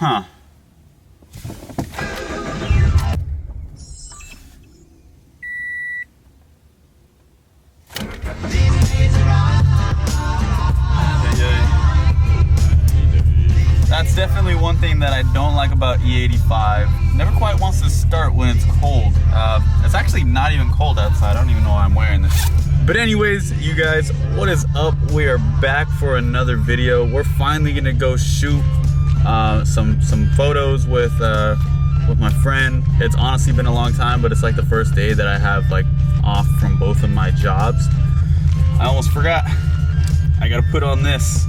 Huh. That's definitely one thing that I don't like about E85. Never quite wants to start when it's cold. It's actually not even cold outside. I don't even know why I'm wearing this. But anyways, you guys, what is up? We are back for another video. We're finally gonna go shoot some photos with my friend. It's honestly been a long time, but it's like the first day that I have like off from both of my jobs. I almost forgot. I gotta put on this,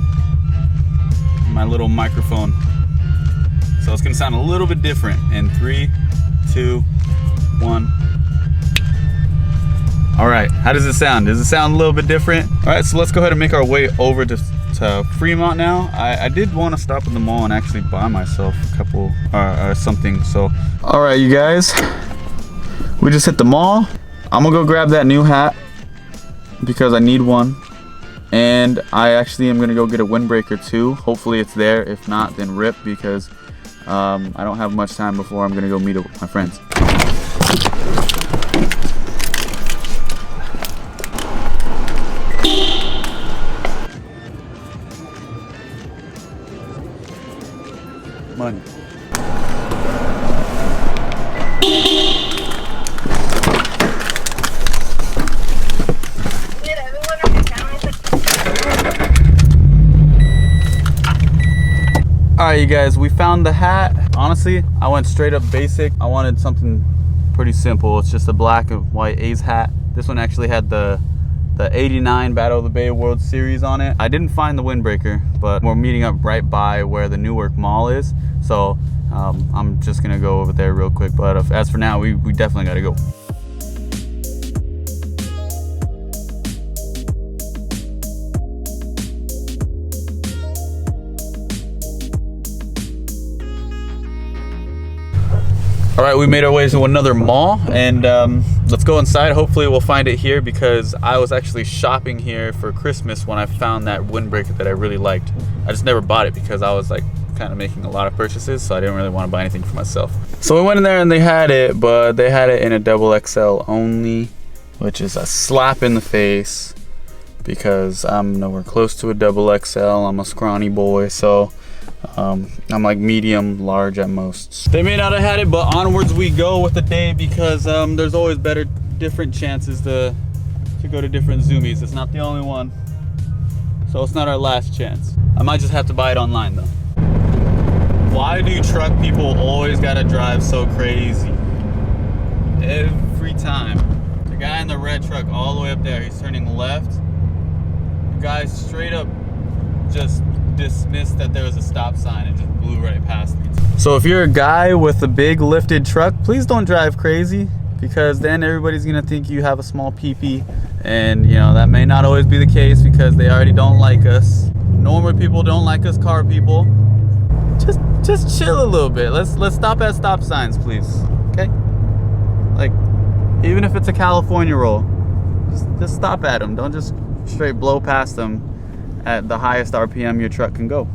my little microphone. So it's gonna sound a little bit different in 3, 2, 1. All right, how does it sound? Does it sound a little bit different? All right, so let's go ahead and make our way over to Fremont now. I did want to stop at the mall and actually buy myself a couple or something. So, all right, you guys, we just hit the mall. I'm gonna go grab that new hat because I need one. And I actually am gonna go get a windbreaker too. Hopefully it's there. If not, then rip, because I don't have much time before I'm gonna go meet up with my friends. Money. Alright, you guys, we found the hat. Honestly, I went straight up basic. I wanted something pretty simple. It's just a black and white A's hat. This one actually had the 89 Battle of the Bay World Series on it. I didn't find the windbreaker, but we're meeting up right by where the Newark Mall is. So I'm just gonna go over there real quick. But as for now, we definitely gotta go. All right, we made our way to another mall, and let's go inside. Hopefully we'll find it here, because I was actually shopping here for Christmas when I found that windbreaker that I really liked. I just never bought it because I was like kind of making a lot of purchases, so I didn't really want to buy anything for myself. So we went in there and they had it, but they had it in a XXL only, which is a slap in the face because I'm nowhere close to a XXL. I'm a scrawny boy, so I'm like medium large at most. They may not have had it, but onwards we go with the day, because there's always different chances to go to different Zoomies. It's not the only one, so it's not our last chance. I might just have to buy it online though. Why do truck people always gotta drive so crazy? Every time. The guy in the red truck all the way up there, he's turning left. The guy straight up just dismissed that there was a stop sign and just blew right past me. So if you're a guy with a big lifted truck, please don't drive crazy, because then everybody's gonna think you have a small pee-pee, and you know that may not always be the case, because they already don't like us. Normal people don't like us car people. Just chill a little bit. Let's stop at stop signs, please. Okay? Like, even if it's a California roll, just stop at them. Don't just straight blow past them at the highest RPM your truck can go.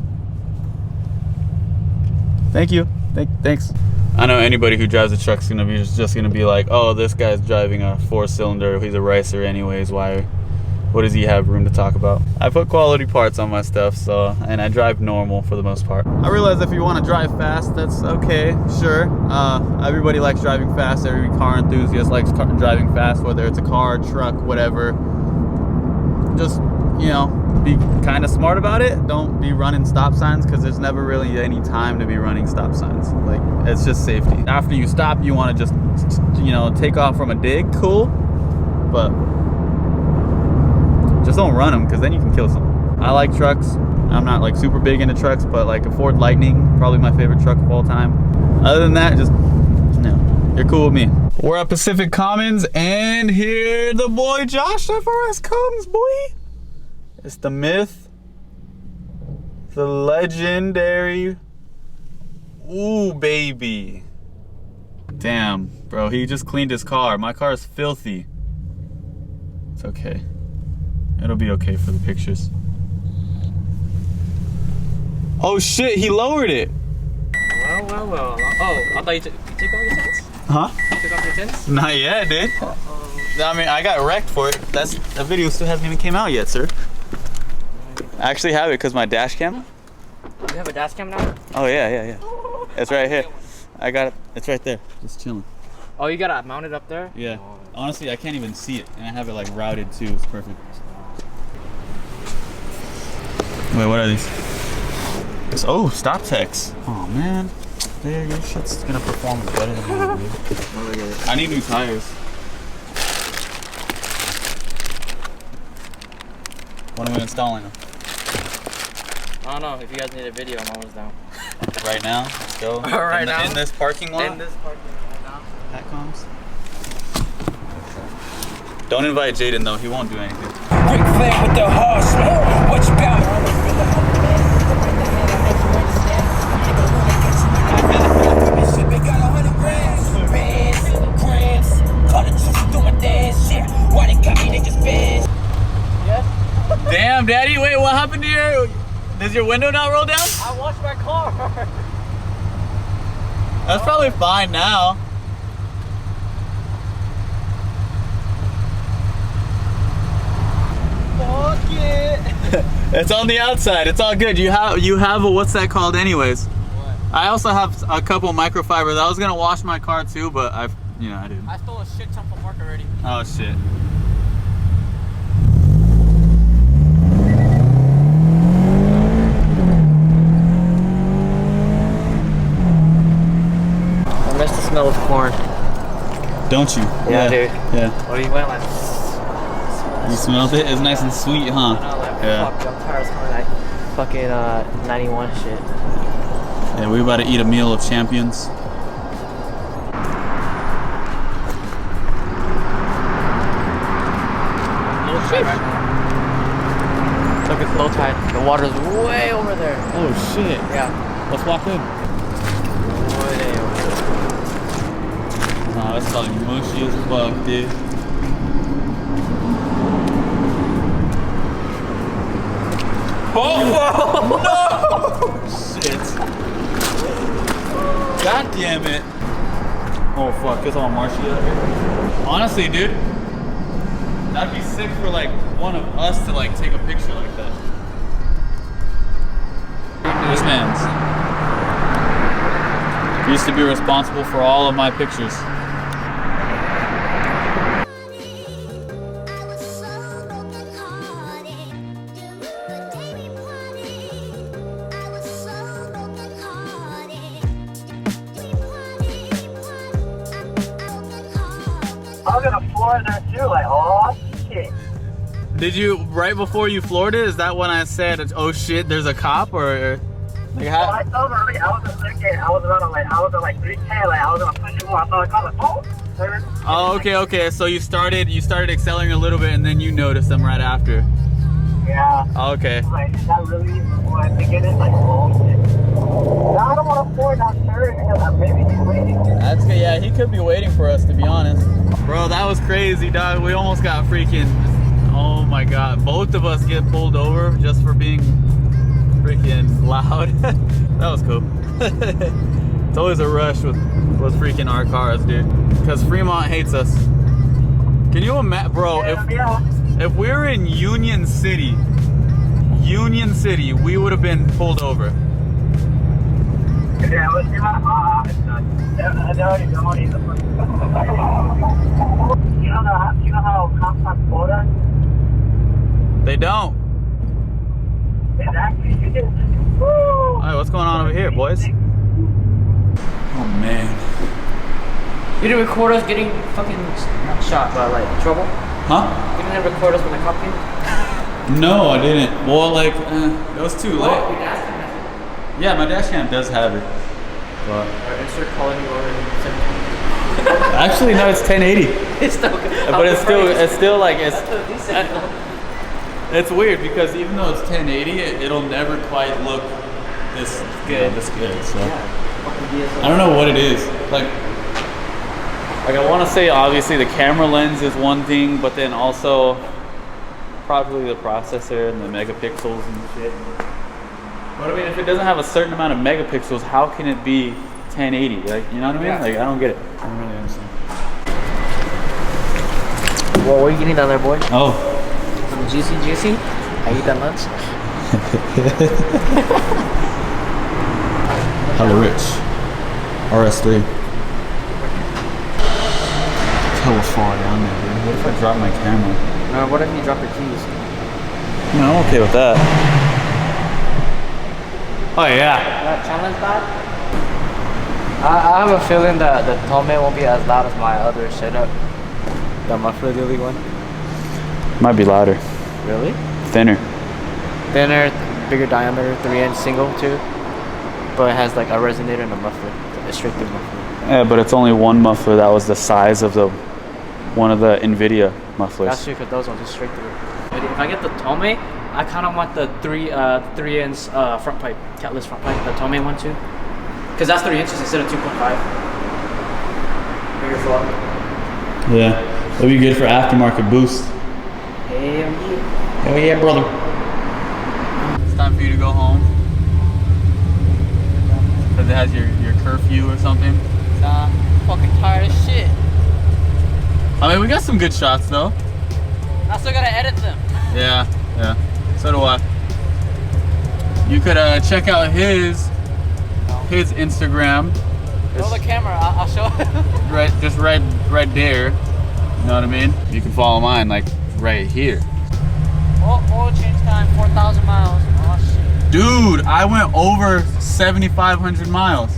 Thank you. Thanks. I know anybody who drives a truck's gonna be just gonna be like, oh, this guy's driving a 4-cylinder. He's a racer anyways. What does he have room to talk about? I put quality parts on my stuff, so, and I drive normal for the most part. I realize if you want to drive fast, that's okay, sure. Everybody likes driving fast. Every car enthusiast likes driving fast, whether it's a car, truck, whatever. Just, you know, be kind of smart about it. Don't be running stop signs, because there's never really any time to be running stop signs. Like, it's just safety. After you stop, you want to just, you know, take off from a dig, cool, but just don't run them, because then you can kill someone. I like trucks. I'm not like super big into trucks, but like a Ford Lightning, probably my favorite truck of all time. Other than that, just, no, you're cool with me. We're at Pacific Commons, and here the boy Josh FRS comes, boy. It's the myth, the legendary, ooh baby. Damn, bro, he just cleaned his car. My car is filthy. It's okay. It'll be okay for the pictures. Oh shit, he lowered it. Well. Oh, I thought you took all your tents? Huh? You took off your tents? Not yet, dude. I mean, I got wrecked for it. That video still hasn't even came out yet, sir. I actually have it because my dash cam. You have a dash cam now? Oh yeah. It's right here. I got it. It's right there. Just chilling. Oh, you got it mounted up there? Yeah. Honestly, I can't even see it, and I have it like routed too. It's perfect. Wait, what are these? Oh, stop text. Oh man, dude, your shit's gonna perform better than mine, dude. I need new tires. When are we installing them? I don't know. If you guys need a video, I'm always down. Right now? Let's go. Right now? In this parking lot? In this parking lot right now. That comes. Don't invite Jaden though. He won't do anything. Rick Flair with the horseman. What you about? Damn, Daddy. Wait, what happened to your... Does your window not roll down? I washed my car. That's probably fine now. Fuck it. It's on the outside. It's all good. You have a, what's that called anyways? What? I also have a couple microfibers. I was gonna wash my car too, but I didn't. I stole a shit ton from Mark already. Oh shit. I miss the smell of corn. Don't you? Yeah, dude. Yeah. What do you went like? You smelled it? It's nice and sweet, huh? I know, like, Yeah. fuck, I'm tired of smelling like fucking 91 shit. Yeah, we're about to eat a meal of champions. Low tide right now. Look, it's low tide. The water's way over there. Oh shit. Yeah. Let's walk in. Way over there. Nah, that's probably mushy as fuck, dude. Oh, no! Shit. God damn it. Oh fuck, it's all marshy out here. Honestly, dude, that'd be sick for like one of us to like take a picture like that. This man's used to be responsible for all of my pictures. I was gonna floor there too, like, oh shit. Did you, right before you floored it, is that when I said, oh shit, there's a cop, or like Well, how? I told her, I was just thinking, I was at like 3K, like, I was gonna push it more. I thought I caught it. Oh, third. Oh, okay. So you started accelerating a little bit, and then you noticed them right after. Yeah. Oh, okay. Like, is that really what I think it is? Like, oh shit. Now, I don't want to floor down third because maybe he's waiting. That's good. Yeah, he could be waiting for us, to be honest. Bro, that was crazy, dog. We almost got freaking. Oh my god, both of us get pulled over just for being freaking loud. That was cool. It's always a rush with freaking our cars, dude. Because Fremont hates us. Can you imagine, bro? If we were in Union City, we would have been pulled over. Yeah, let's see you know how cops have quotas? They don't. Exactly. You can. All right, what's going on over here, boys? Oh man. You didn't record us getting fucking not shot, but like trouble? Huh? You didn't record us when the cop came? No, I didn't. Well, like, it was too late. Yeah, my dash cam does have it. But Insert calling you over in 17. actually, no, it's 1080. It's still, But it's still like it's. That's decent. It's weird because even though it's 1080, it'll never quite look this good. This good. So I don't know what it is. Like I want to say obviously the camera lens is one thing, but then also probably the processor and the megapixels and shit. But I mean, if it doesn't have a certain amount of megapixels, how can it be 1080? Like, you know what I mean? Yeah. Like, I don't get it. I don't really understand. Well, what are you getting down there, boy? Oh. Some juicy? I eat that lunch. Hella rich. RS3. It's hella far down there, dude. What if I drop my camera? No, what if you drop your keys? No, I'm okay with that. Oh yeah. That challenge that? I have a feeling that the Tome won't be as loud as my other setup. The muffler lily one. Might be louder. Really? Thinner. Thinner, bigger diameter, 3-inch single too. But it has like a resonator and a muffler, a straight through muffler. Yeah, but it's only one muffler that was the size of the one of the NVIDIA mufflers. That's true, because those ones are straight through. If I get the Tome, I kind of want the 3-inch front pipe, catless front pipe, the Tome one too. Because that's 3 inches instead of 2.5. Bigger flow. Yeah, it'll be good for aftermarket boost. Hell yeah. Hell yeah, brother. It's time for you to go home. Because it has your curfew or something. Nah, I'm fucking tired as shit. I mean, we got some good shots though. I still gotta edit them. Yeah, yeah. So do I. You could check out his Instagram. Roll the camera, I'll show it. Just right there. You know what I mean? You can follow mine like right here. Oh, oil change time, 4,000 miles. Oh shit. Dude, I went over 7,500 miles.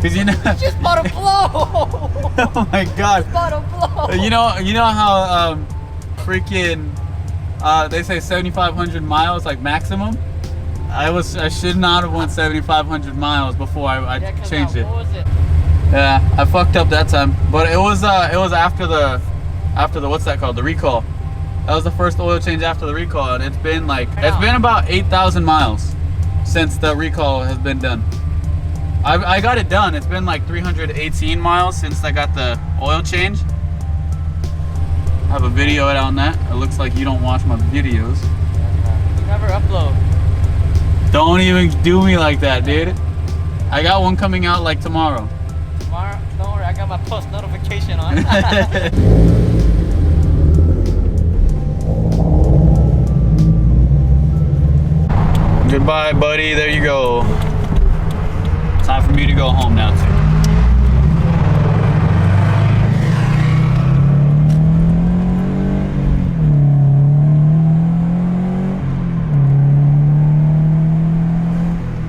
Cause you know. Just bought a blow. Oh my god. Just bought a blow. You know how freaking they say 7,500 miles like maximum. I should not have went 7,500 miles before I changed it. What was it? Yeah, I fucked up that time. But it was after the what's that called? The recall. That was the first oil change after the recall, and it's been about 8,000 miles since the recall has been done. I got it done. It's been like 318 miles since I got the oil change. I have a video out on that. It looks like you don't watch my videos. You never upload. Don't even do me like that, dude. I got one coming out like tomorrow. Tomorrow? Don't worry, I got my post notification on. Goodbye, buddy. There you go.